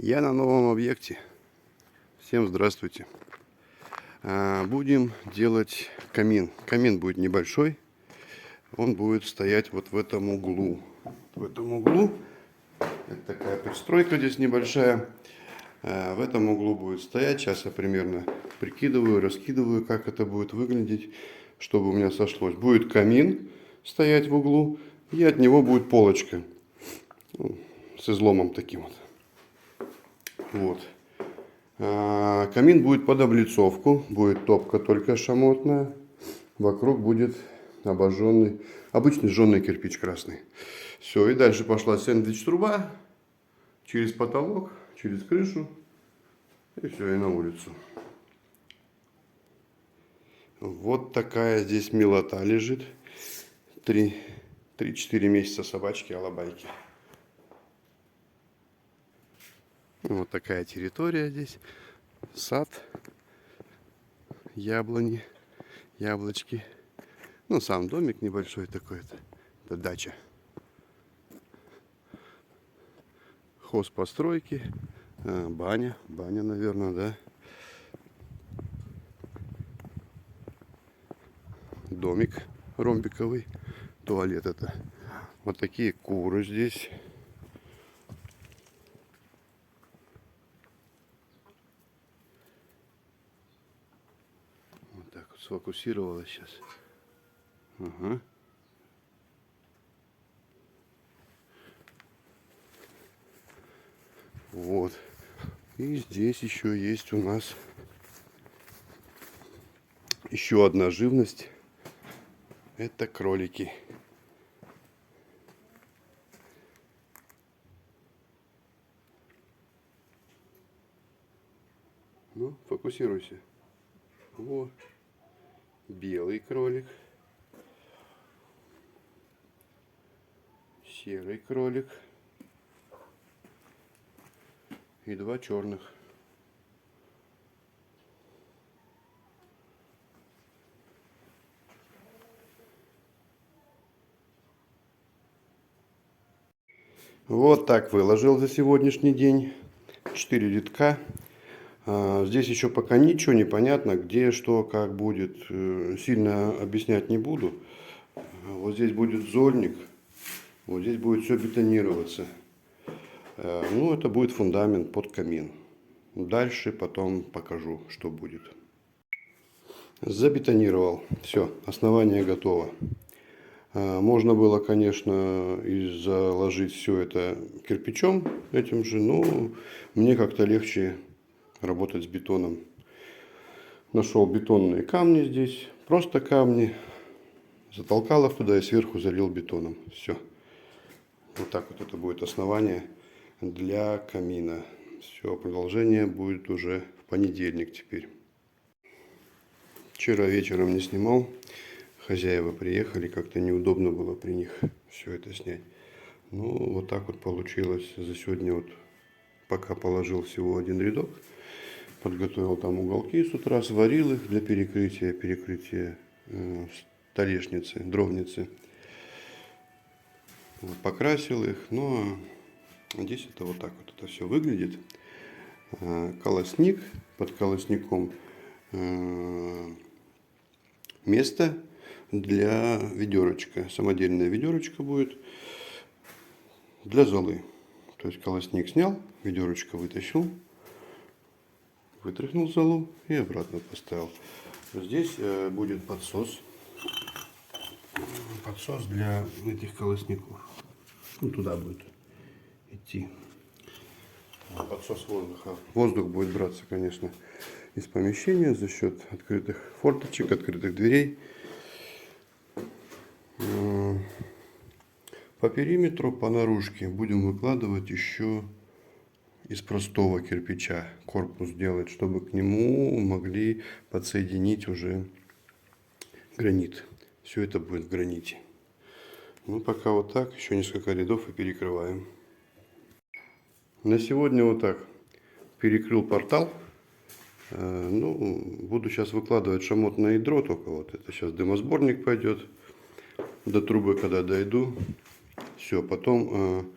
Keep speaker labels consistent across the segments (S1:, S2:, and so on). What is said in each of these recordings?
S1: Я на новом объекте. Всем здравствуйте. Будем делать камин. Камин будет небольшой. Он будет стоять вот в этом углу. В этом углу. Это такая пристройка здесь небольшая. В этом углу будет стоять. Сейчас я примерно прикидываю, раскидываю, как это будет выглядеть, чтобы у меня сошлось. Будет камин стоять в углу, и от него будет полочка с изломом таким вот. Вот. Камин будет под облицовку, будет топка только шамотная, вокруг будет обожженный, обычный жженый кирпич красный. Все, и дальше пошла сэндвич-труба через потолок, через крышу, и все, и на улицу. Вот такая здесь милота лежит. 3-4 месяца собачки алабайки. Вот такая территория здесь. Сад, яблони, яблочки. Ну, сам домик небольшой такой-то. Это дача. Хозпостройки. Баня, наверное, да. Домик ромбиковый. Туалет это. Вот такие куры здесь. Вот так вот сфокусировалось сейчас. Ага. Вот. И здесь еще есть у нас еще одна живность. Это кролики. Ну, фокусируйся. Вот. Белый кролик. Серый кролик. И 2 черных. Вот так выложил за сегодняшний день. 4 рядка. Здесь еще пока ничего не понятно, где, что, как будет. Сильно объяснять не буду. Вот здесь будет зольник. Вот здесь будет все бетонироваться. Ну, это будет фундамент под камин. Дальше потом покажу, что будет. Забетонировал. Все, основание готово. Можно было, конечно, и заложить все это кирпичом этим же, но мне как-то легче работать с бетоном. Нашел бетонные камни здесь, просто камни. Затолкал их туда и сверху залил бетоном. Все. Вот так вот это будет основание для камина. Все, продолжение будет уже в понедельник теперь. Вчера вечером не снимал. Хозяева приехали, как-то неудобно было при них все это снять. Ну, вот так вот получилось. За сегодня вот пока положил всего 1 рядок. Подготовил там уголки с утра, сварил их для перекрытия столешницы, дровницы. Вот, покрасил их. Ну, а здесь это вот так вот это все выглядит. Колосник, под колосником место для ведерочка. Самодельная ведерочка будет для золы. То есть колосник снял, ведерочка вытащил, вытряхнул золу и обратно поставил. Здесь будет подсос. Подсос для этих колосников. Ну, туда будет идти. Подсос воздуха. Воздух будет браться, конечно, из помещения за счет открытых форточек, открытых дверей. По периметру, по наружке будем выкладывать еще из простого кирпича корпус делать, чтобы к нему могли подсоединить уже гранит. Все это будет в граните. Ну, пока вот так, еще несколько рядов и перекрываем. На сегодня вот так. Перекрыл портал. Ну, буду сейчас выкладывать шамотное ядро, только вот это сейчас дымосборник пойдет. До трубы, когда дойду. Все, потом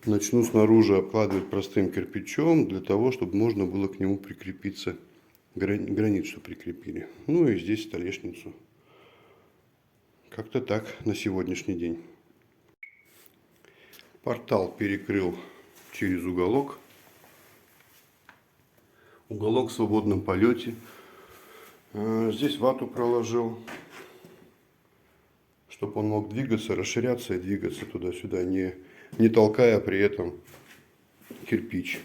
S1: начну снаружи обкладывать простым кирпичом, для того, чтобы можно было к нему прикрепиться, гранит, что прикрепили. Ну и здесь столешницу. Как-то так на сегодняшний день. Портал перекрыл через уголок. Уголок в свободном полете. Здесь вату проложил, чтобы он мог двигаться, расширяться и двигаться туда-сюда, не толкая при этом кирпич.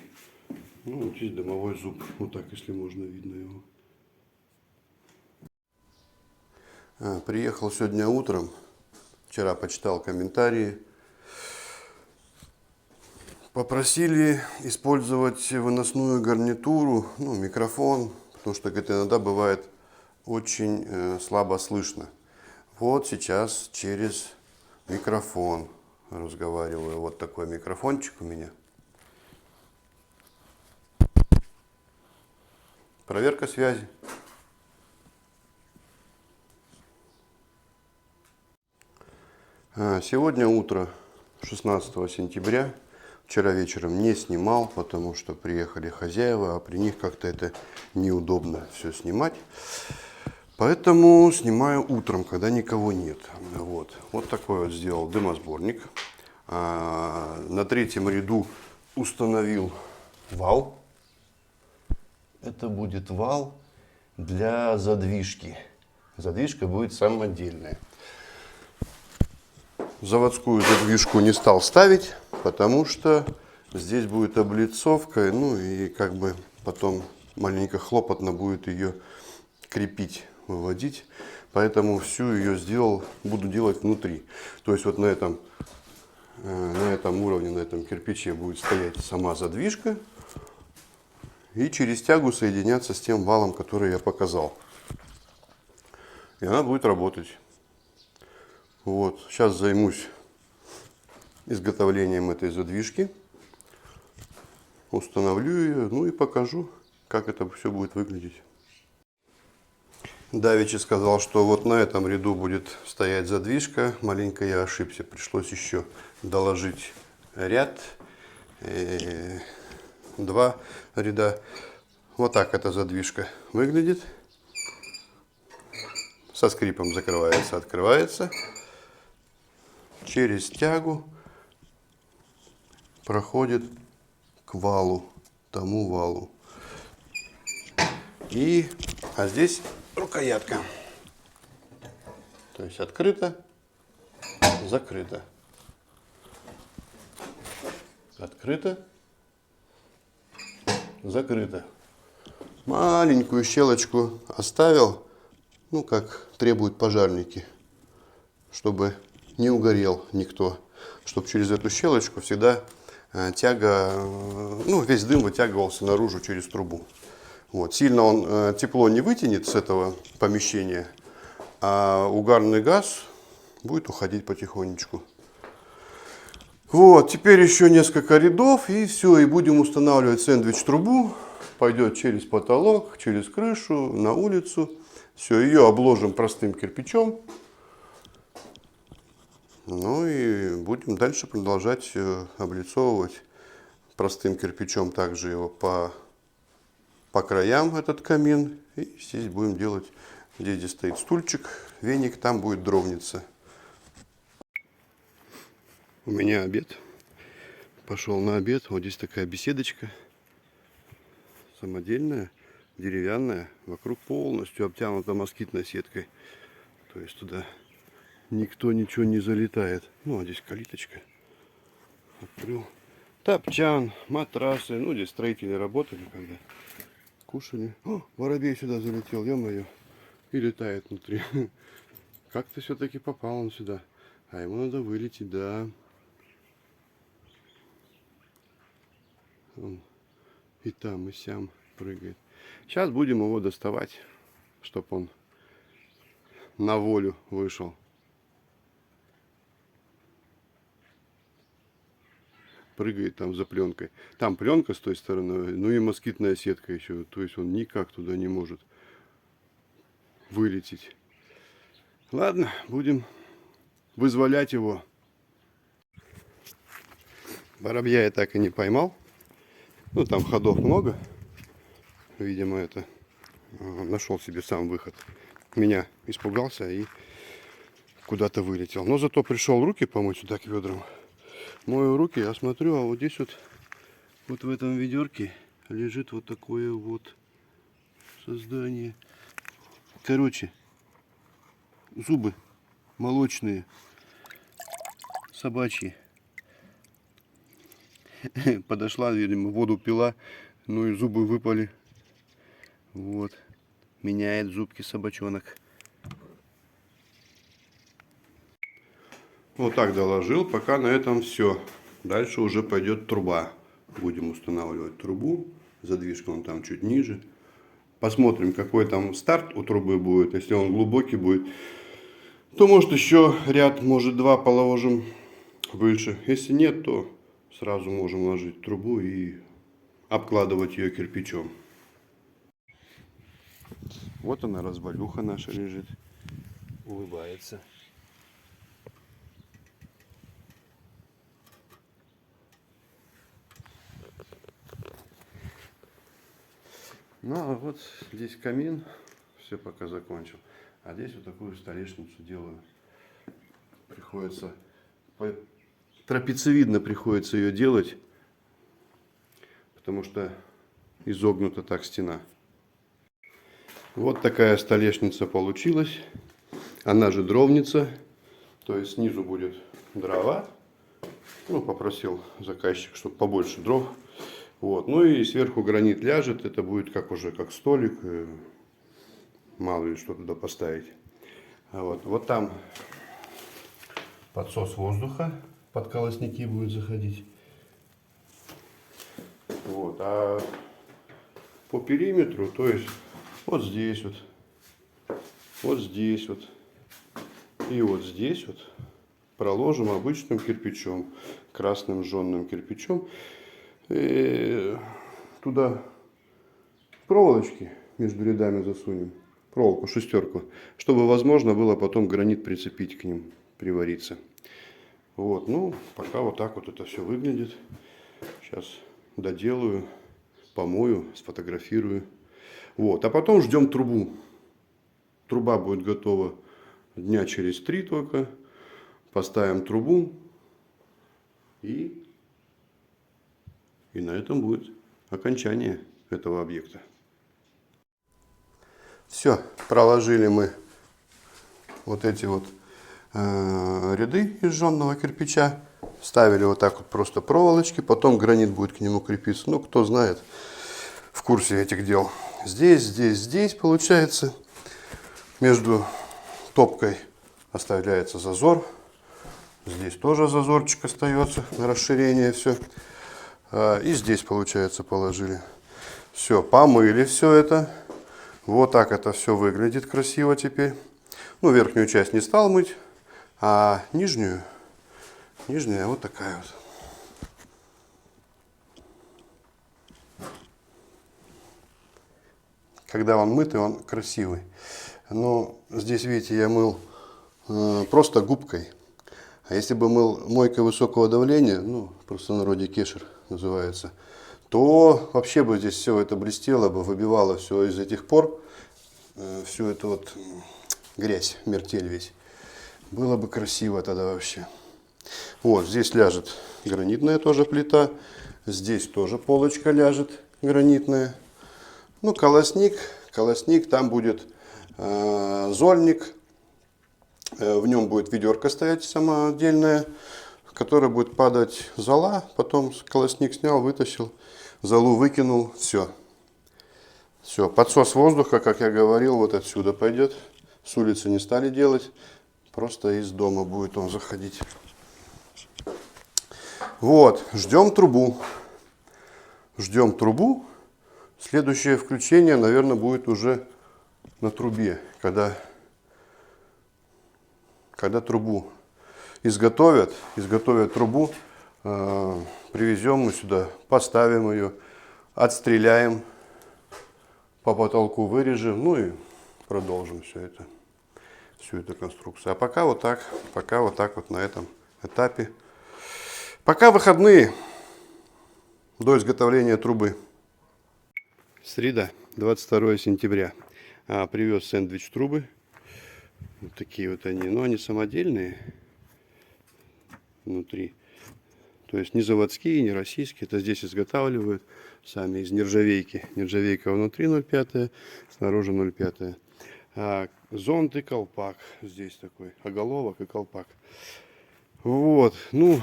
S1: Ну, вот здесь дымовой зуб. Вот так, если можно, видно его. Приехал сегодня утром. Вчера почитал комментарии. Попросили использовать выносную гарнитуру, ну, микрофон, потому что это иногда бывает очень слабо слышно. Вот сейчас через микрофон разговариваю. Вот такой микрофончик у меня. Проверка связи. Сегодня утро 16 сентября. Вчера вечером не снимал, потому что приехали хозяева, а при них как-то это неудобно все снимать. Поэтому снимаю утром, когда никого нет. Вот такой вот сделал дымосборник. На третьем ряду установил вал. Это будет вал для задвижки. Задвижка будет самодельная. Заводскую задвижку не стал ставить, потому что здесь будет облицовка, ну и как бы потом маленько хлопотно будет ее крепить, выводить. Поэтому всю ее буду делать внутри. То есть вот на этом уровне, на этом кирпиче будет стоять сама задвижка и через тягу соединяться с тем валом, который я показал. И она будет работать. Вот, сейчас займусь изготовлением этой задвижки, установлю ее, ну и покажу, как это все будет выглядеть. Давичи сказал, что вот на этом ряду будет стоять задвижка. Маленько я ошибся, пришлось еще доложить ряд, 2 ряда. Вот так эта задвижка выглядит. Со скрипом закрывается, открывается. Через тягу проходит к валу, тому валу. А здесь рукоятка. То есть открыто, закрыто. Открыто, закрыто. Маленькую щелочку оставил, ну как требуют пожарники, чтобы не угорел никто, чтобы через эту щелочку всегда тяга, ну весь дым вытягивался наружу через трубу. Вот. Сильно он тепло не вытянет с этого помещения, а угарный газ будет уходить потихонечку. Вот, теперь еще несколько рядов и все, и будем устанавливать сэндвич-трубу. Пойдет через потолок, через крышу, на улицу. Все, ее обложим простым кирпичом. Ну и будем дальше продолжать облицовывать простым кирпичом также его по краям этот камин. И здесь будем делать, здесь стоит стульчик, веник, там будет дровница. У меня обед. Пошел на обед. Вот здесь такая беседочка. Самодельная, деревянная. Вокруг полностью обтянута москитной сеткой. То есть туда никто ничего не залетает. Ну, а здесь калиточка. Открыл. Топчан, матрасы. Ну, здесь строители работали, когда кушали. О, воробей сюда залетел, ё-моё. И летает внутри. Как-то все-таки попал он сюда. А ему надо вылететь, да. Он и там, и сям прыгает. Сейчас будем его доставать, чтобы он на волю вышел. Прыгает там за пленкой. Там пленка с той стороны, ну и москитная сетка еще. То есть он никак туда не может вылететь. Ладно, будем вызволять его. Воробья я так и не поймал. Ну, там ходов много. Видимо, это нашел себе сам выход. Меня испугался и куда-то вылетел. Но зато пришел руки помыть сюда к ведрам. Мою руки, я смотрю, а вот здесь вот в этом ведерке лежит вот такое вот создание. Короче, зубы молочные, собачьи. Подошла, видимо, воду пила, ну и зубы выпали. Вот. Меняет зубки собачонок. Вот так доложил. Пока на этом все. Дальше уже пойдет труба. Будем устанавливать трубу. Задвижка он там чуть ниже. Посмотрим, какой там старт у трубы будет. Если он глубокий будет, то может еще ряд, может два положим выше. Если нет, то сразу можем ложить трубу и обкладывать ее кирпичом. Вот она, развалюха наша лежит. Улыбается. Ну а вот здесь камин. Все пока закончил. А здесь вот такую столешницу делаю. Приходится трапециевидно приходится ее делать, потому что изогнута так стена. Вот такая столешница получилась. Она же дровница. То есть снизу будет дрова. Ну, попросил заказчик, чтобы побольше дров. Вот. Ну и сверху гранит ляжет. Это будет как уже как столик. Мало ли что туда поставить. Вот там подсос воздуха. Под колосники будет заходить. Вот. А по периметру, то есть вот здесь вот здесь вот и вот здесь вот проложим обычным кирпичом, красным жженным кирпичом. И туда проволочки между рядами засунем, проволоку, шестерку, чтобы возможно было потом гранит прицепить к ним, привариться. Вот, ну, пока вот так вот это все выглядит. Сейчас доделаю, помою, сфотографирую. Вот, а потом ждем трубу. Труба будет готова дня через 3 только. Поставим трубу. И на этом будет окончание этого объекта. Все, проложили мы вот эти вот ряды из жженного кирпича. Ставили вот так вот просто проволочки. Потом гранит будет к нему крепиться. Ну, кто знает, в курсе этих дел. Здесь получается между топкой оставляется зазор. Здесь тоже зазорчик остается на расширение все. И здесь получается положили. Все, помыли все это. Вот так это все выглядит красиво теперь. Ну, верхнюю часть не стал мыть, а нижняя вот такая вот. Когда он мытый, он красивый. Но здесь, видите, я мыл просто губкой. А если бы мыл мойкой высокого давления, ну, просто в народе кешер называется, то вообще бы здесь все это блестело бы, выбивало все из этих пор, всю эту вот грязь, мертель весь. Было бы красиво тогда вообще. Вот, здесь ляжет гранитная тоже плита. Здесь тоже полочка ляжет гранитная. Ну, колосник, там будет зольник. В нем будет ведерко стоять сама отдельная, в которой будет падать зола. Потом колосник снял, вытащил, золу выкинул. Все. Все. Подсос воздуха, как я говорил, вот отсюда пойдет. С улицы не стали делать. Просто из дома будет он заходить. Вот. Ждем трубу. Ждем трубу. Следующее включение, наверное, будет уже на трубе, когда трубу изготовят трубу, привезем мы сюда, поставим ее, отстреляем, по потолку вырежем, ну и продолжим всю эту конструкцию. А пока вот так вот на этом этапе. Пока выходные. до изготовления трубы. Среда, 22 сентября. Привез сэндвич трубы. Вот такие вот они. Но они самодельные внутри. То есть не заводские, не российские. Это здесь изготавливают сами из нержавейки. Нержавейка внутри 0,5, снаружи 0,5. Зонт и колпак. Здесь такой оголовок и колпак. Вот. Ну,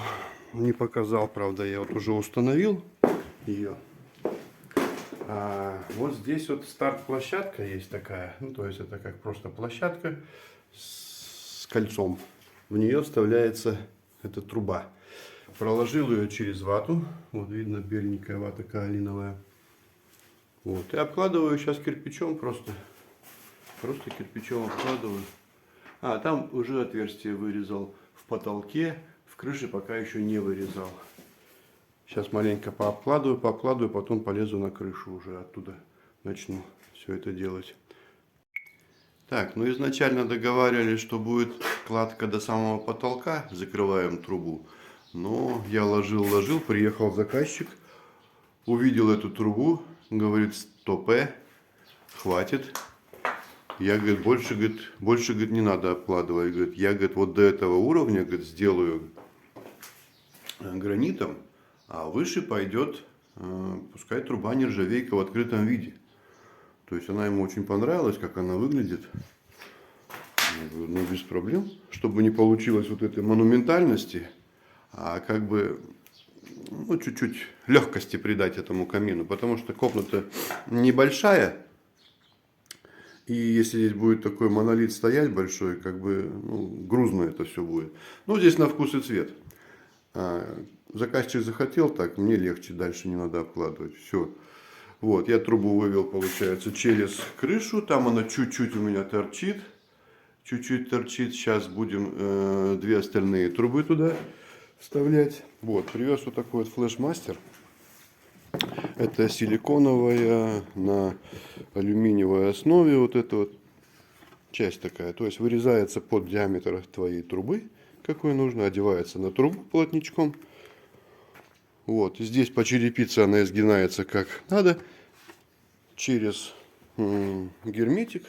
S1: не показал, правда, я вот уже установил ее. Вот здесь вот старт-площадка есть такая. Ну, то есть это как просто площадка с кольцом. В нее вставляется эта труба. Проложил ее через вату. Вот видно, беленькая вата каолиновая. Вот. И обкладываю сейчас кирпичом просто. Просто кирпичом обкладываю. Там уже отверстие вырезал в потолке. В крыше пока еще не вырезал. Сейчас маленько пообкладываю, потом полезу на крышу уже оттуда. Начну все это делать. Так, ну изначально договаривались, что будет кладка до самого потолка. Закрываем трубу. Но я ложил, приехал заказчик. Увидел эту трубу. Говорит, стопэ, хватит. Я, говорит, больше, говорит, не надо обкладывать. Говорит, я, говорит, вот до этого уровня, говорит, сделаю гранитом, а выше пойдет, пускай труба нержавейка в открытом виде. То есть она ему очень понравилась, как она выглядит. Я говорю, ну без проблем, чтобы не получилось вот этой монументальности, а как бы ну, чуть-чуть легкости придать этому камину, потому что комната небольшая. И если здесь будет такой монолит стоять большой, как бы ну, грузно это все будет. Ну, здесь на вкус и цвет. Заказчик захотел, так мне легче, дальше не надо обкладывать. Все. Вот, я трубу вывел, получается, через крышу. Там она чуть-чуть у меня торчит. Чуть-чуть торчит. Сейчас будем две остальные трубы туда вставлять. Вот, привез вот такой вот флеш-мастер. Это силиконовая на алюминиевой основе вот эта вот часть такая. То есть вырезается под диаметр твоей трубы, какой нужно, одевается на трубу плотничком. Вот, здесь по черепице она изгинается как надо через герметик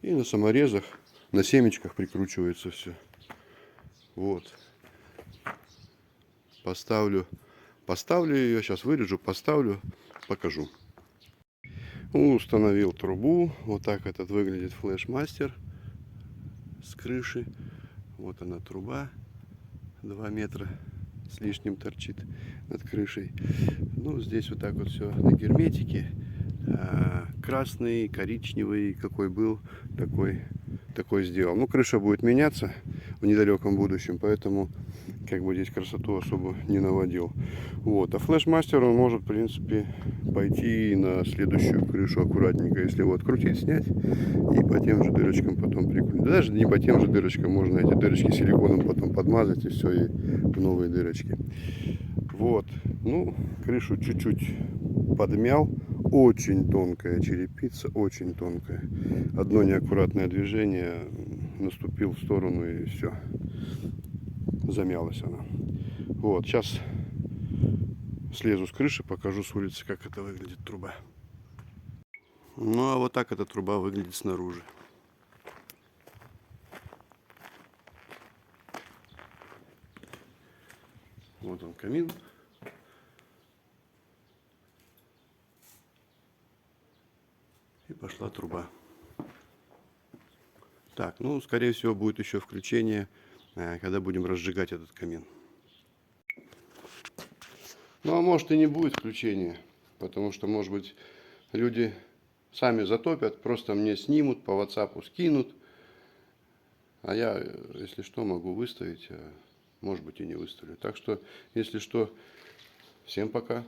S1: и на саморезах, на семечках прикручивается все. Вот. Поставлю ее, сейчас вырежу, поставлю, покажу. Установил трубу. Вот так этот выглядит флеш-мастер с крыши. Вот она труба. 2 метра с лишним торчит над крышей. Ну, здесь вот так вот все на герметике. Красный, коричневый, какой был, такой сделал. Ну, крыша будет меняться в недалеком будущем, поэтому как бы здесь красоту особо не наводил. Вот. А флеш-мастер он может, в принципе, пойти на следующую крышу аккуратненько, если его открутить, снять и по тем же дырочкам потом прикрутить. Да даже не по тем же дырочкам, можно эти дырочки силиконом потом подмазать и все, и новые дырочки. Вот. Ну, крышу чуть-чуть подмял. Очень тонкая черепица, очень тонкая. Одно неаккуратное движение, наступил в сторону и все. Замялась она. Вот, сейчас слезу с крыши, покажу с улицы, как это выглядит труба. Ну, а вот так эта труба выглядит снаружи. Вот он камин. И пошла труба. Так, ну, скорее всего, будет еще включение, когда будем разжигать этот камин. Ну, а может и не будет включения, потому что, может быть, люди сами затопят, просто мне снимут, по WhatsApp скинут. А я, если что, могу выставить, а может быть и не выставлю. Так что, если что, всем пока.